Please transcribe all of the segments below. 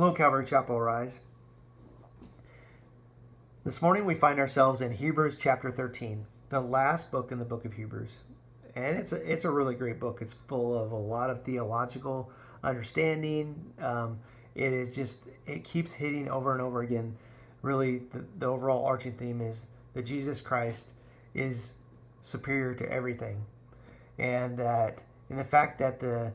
Hello, Calvary Chapel Rise. This morning we find ourselves in Hebrews chapter 13, the last book in the book of Hebrews. And it's a really great book. It's full of a lot of theological understanding. It keeps hitting over and over again. Really, the overall arching theme is that Jesus Christ is superior to everything. And the fact that the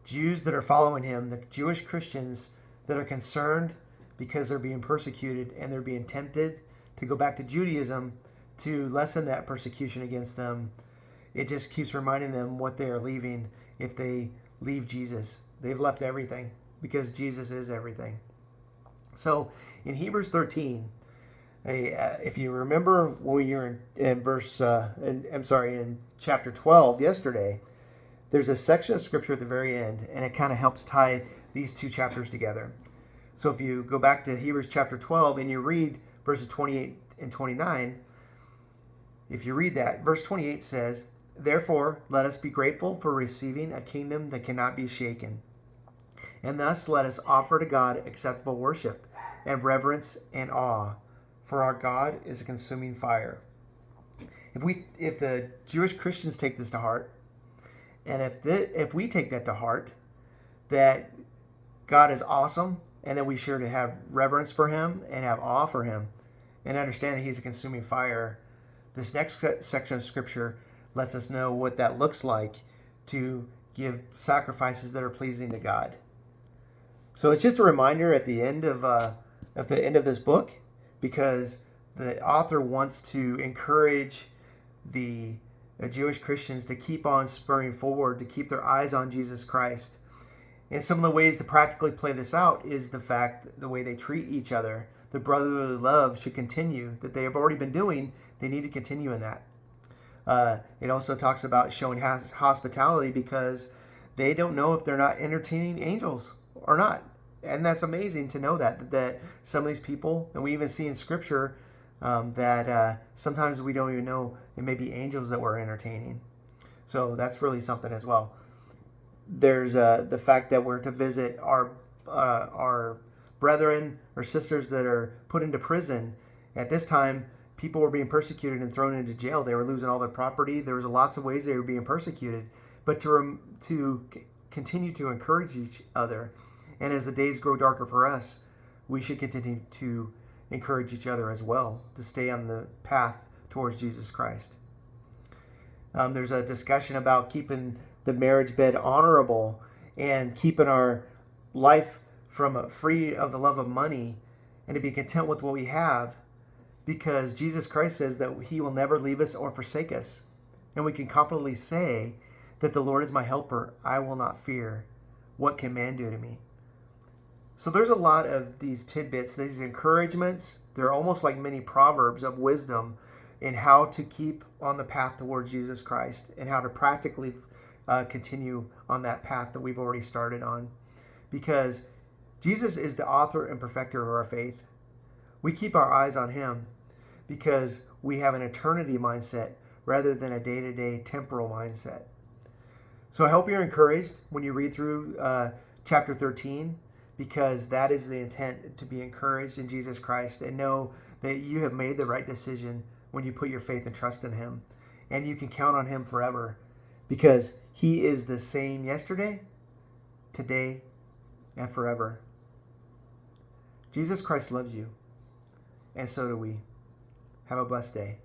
Jews that are following him, the Jewish Christians that are concerned because they're being persecuted and they're being tempted to go back to Judaism to lessen that persecution against them, it just keeps reminding them what they are leaving if they leave Jesus. They've left everything because Jesus is everything. So in Hebrews 13, if you remember when we were in chapter 12 yesterday, there's a section of scripture at the very end, and it kind of helps tie these two chapters together. So if you go back to Hebrews chapter 12 and you read verses 28 and 29, if you read that, verse 28 says, "Therefore, let us be grateful for receiving a kingdom that cannot be shaken. And thus let us offer to God acceptable worship and reverence and awe, for our God is a consuming fire." If the Jewish Christians take this to heart, and if we take that to heart, that God is awesome, and that we sure to have reverence for him and have awe for him, and understand that he's a consuming fire, this next section of scripture lets us know what that looks like to give sacrifices that are pleasing to God. So it's just a reminder at the end of this book, because the author wants to encourage the Jewish Christians to keep on spurring forward, to keep their eyes on Jesus Christ. And some of the ways to practically play this out is the way they treat each other. The brotherly love should continue, that they have already been doing. They need to continue in that. It also talks about showing hospitality, because they don't know if they're not entertaining angels or not. And that's amazing to know that some of these people, and we even see in Scripture that sometimes we don't even know it may be angels that we're entertaining. So that's really something as well. There's the fact that we're to visit our brethren or sisters that are put into prison. At this time, people were being persecuted and thrown into jail. They were losing all their property. There was lots of ways they were being persecuted. But to continue to encourage each other, and as the days grow darker for us, we should continue to encourage each other as well to stay on the path towards Jesus Christ. There's a discussion about keeping the marriage bed honorable and keeping our life from free of the love of money, and to be content with what we have, because Jesus Christ says that he will never leave us or forsake us. And we can confidently say that the Lord is my helper. I will not fear. What can man do to me? So there's a lot of these tidbits, these encouragements. They're almost like mini proverbs of wisdom in how to keep on the path towards Jesus Christ, and how to practically continue on that path that we've already started on. Because Jesus is the author and perfecter of our faith. We keep our eyes on him because we have an eternity mindset rather than a day-to-day temporal mindset. So I hope you're encouraged when you read through chapter 13, because that is the intent, to be encouraged in Jesus Christ and know that you have made the right decision when you put your faith and trust in him. And you can count on him forever, because he is the same yesterday, today, and forever. Jesus Christ loves you, and so do we. Have a blessed day.